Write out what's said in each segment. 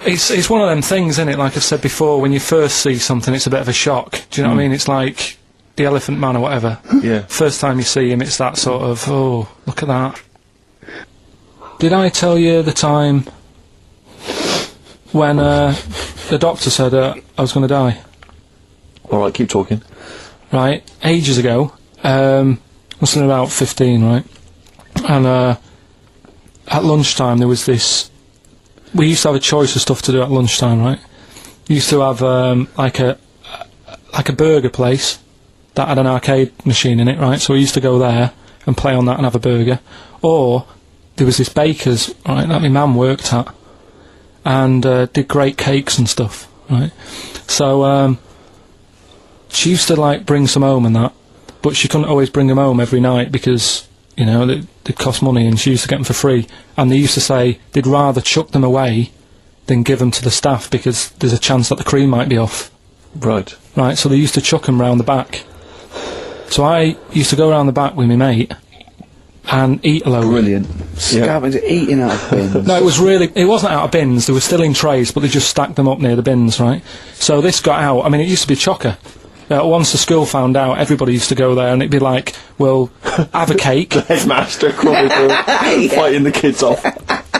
It's one of them things, isn't it? Like I've said before, when you first see something, it's a bit of a shock. Do you know what I mean? It's like the Elephant Man or whatever. Yeah. First time you see him, it's that sort of, oh, look at that. Did I tell you the time when the doctor said I was going to die? All right, keep talking. Right, ages ago, must have been about 15, right? And at lunchtime there was this. We used to have a choice of stuff to do at lunchtime, right? We used to have like a burger place that had an arcade machine in it, right? So we used to go there and play on that and have a burger. Or there was this baker's, right, that my mum worked at, and did great cakes and stuff, right? So she used to like bring some home and that, but she couldn't always bring them home every night because, you know, they cost money, and she used to get them for free. And they used to say they'd rather chuck them away than give them to the staff because there's a chance that the cream might be off. Right. Right, so they used to chuck them round the back. So I used to go round the back with my mate and eat a load. Brilliant. Scavenging, eating out of bins. No, it wasn't out of bins, they were still in trays, but they just stacked them up near the bins, right? So this got out, I mean, it used to be chocker. Once the school found out, everybody used to go there, and it'd be like, well, have a cake. The headmaster crawling through, fighting the kids off.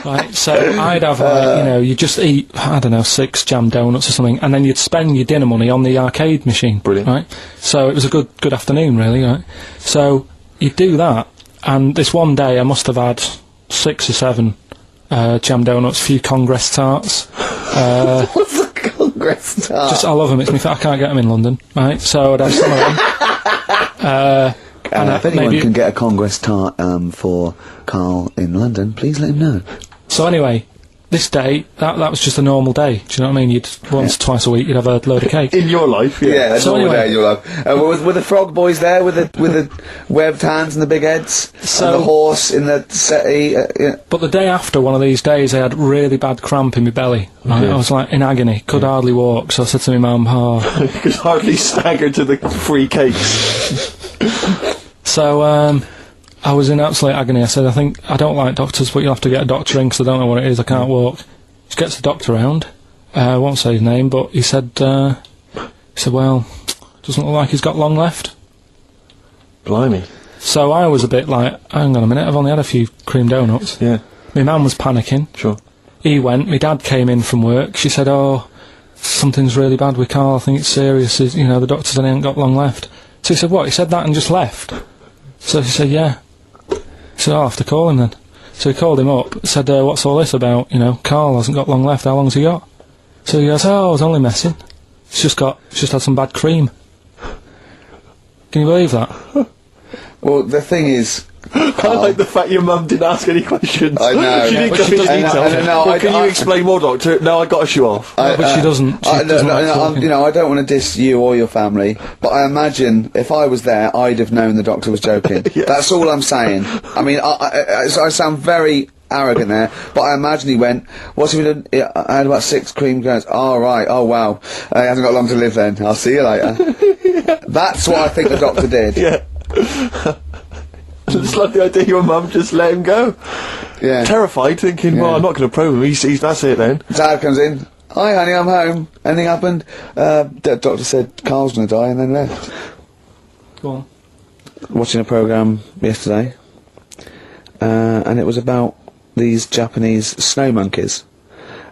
Right, so I'd have, like, you know, you'd just eat, I don't know, 6 jam donuts or something, and then you'd spend your dinner money on the arcade machine. Brilliant. Right? So it was a good afternoon, really, right? So you'd do that, and this one day I must have had 6 or 7 jam donuts, a few Congress tarts. What's a Congress tart? I love them. I can't get them in London, right? So I'd have some of them. If anyone can get a Congress tart for Karl in London, please let him know. So anyway, this day, that was just a normal day. Do you know what I mean? You'd twice a week, you'd have a load of cake. In your life, yeah. Yeah, that's normal day in your life. Were the frog boys there with the webbed hands and the big heads? So, and the horse in the settee? Yeah. But the day after one of these days, I had really bad cramp in my belly. Right? Yeah. I was like in agony, could hardly walk. So I said to my mum, You could hardly stagger to the free cakes. So, I was in absolute agony. I said, I don't like doctors, but you'll have to get a doctor in because I don't know what it is, I can't walk. She gets the doctor round, I won't say his name, but he said, well, doesn't look like he's got long left. Blimey. So I was a bit like, hang on a minute, I've only had a few cream donuts. Yeah. My mum was panicking. Sure. He went, my dad came in from work, she said, oh, something's really bad with Karl, I think it's serious, you know, the doctor said he ain't got long left. So he said, what, he said that and just left? So he said, yeah. He said, I'll have to call him then. So he called him up, said, what's all this about? You know, Karl hasn't got long left, how long's he got? So he goes, oh, I was only messing. It's just had some bad cream. Can you believe that? Well, the thing is... I like the fact your mum didn't ask any questions. I know. She didn't but go she into doesn't. detail. Can you explain more, Doctor? No, I got a shoe off. But she doesn't. She doesn't like talking. You know, I don't want to diss you or your family, but I imagine if I was there, I'd have known the doctor was joking. Yes. That's all I'm saying. I mean, I sound very arrogant there, but I imagine he went, what's he been doing? I had about 6 cream cones. Oh, right. Oh, wow. He hasn't got long to live then. I'll see you later. Yeah. That's what I think the doctor did. Yeah. I just love the idea your mum just let him go. Yeah. Terrified, thinking, well, I'm not going to probe him. He's that's it then. Dad comes in. Hi, honey, I'm home. Anything happened? The doctor said Karl's going to die and then left. Go on. Watching a programme yesterday, and it was about these Japanese snow monkeys.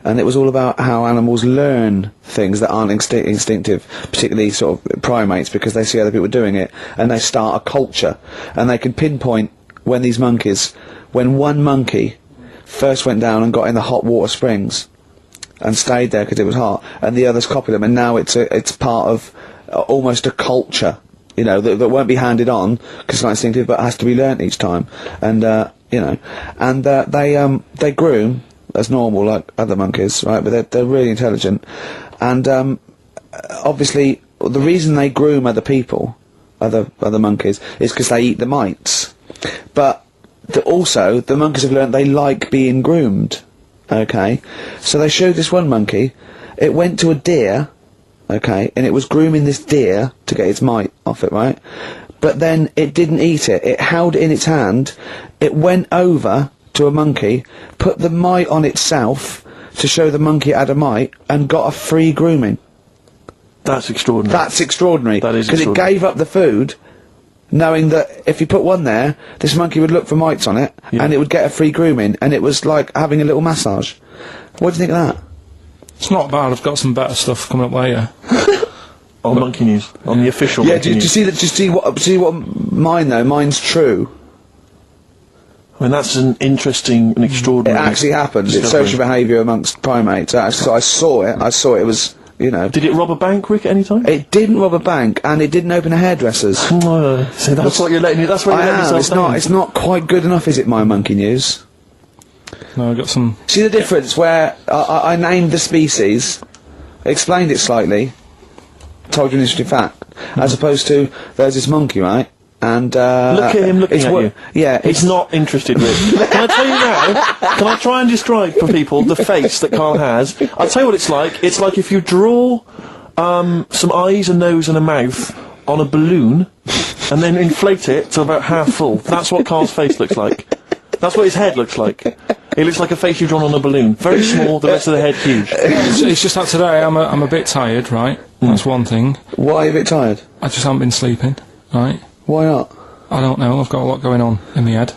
And it was all about how animals learn things that aren't instinctive, particularly sort of primates, because they see other people doing it, and they start a culture. And they can pinpoint when one monkey first went down and got in the hot water springs and stayed there because it was hot, and the others copied them, and now it's part of almost a culture, you know, that won't be handed on because it's not instinctive, but has to be learnt each time. And you know, and they groom as normal, like other monkeys, right? But they're really intelligent, and obviously the reason they groom other people, other monkeys, is because they eat the mites. But also the monkeys have learned they like being groomed. Okay, so they showed this one monkey. It went to a deer, okay, and it was grooming this deer to get its mite off it, right? But then it didn't eat it. It held it in its hand. It went over to a monkey, put the mite on itself, to show the monkey it had a mite and got a free grooming. That's extraordinary. That's extraordinary. That is because it extraordinary. gave up the food, knowing that if you put one there, this monkey would look for mites on it, Yeah. and it would get a free grooming, and it was like having a little massage. What do you think of that? It's not bad. I've got some better stuff coming up later. On Monkey News, on the official Yeah, Monkey do you News. see that? Just see what mine though. Mine's true. I mean, that's an interesting and It extraordinary. actually happened. It's discovery. social behaviour amongst primates. So I saw it. I saw it was, you know. Did it rob a bank, Rick, at any time? It didn't rob a bank, and it didn't open a hairdresser's. No. So that's what you're letting. That's what you're I letting am. yourself It's not quite good enough, is it? My Monkey News. No, I got some. See the difference where I named the species, explained it slightly, told you an interesting fact, as opposed to there's this monkey, right? And Look at him looking it's at you. Yeah, He's not interested, Rick. Can I tell you now? Can I try and describe for people the face that Karl has? I'll tell you what it's like. It's like if you draw some eyes, a nose, and a mouth on a balloon, and then inflate it to about half full. That's what Karl's face looks like. That's what his head looks like. It looks like a face you've drawn on a balloon. Very small, the rest of the head huge. It's just that today I'm a bit tired, right? That's one thing. Why are you a bit tired? I just haven't been sleeping, right? Why not? I don't know. I've got a lot going on in my head.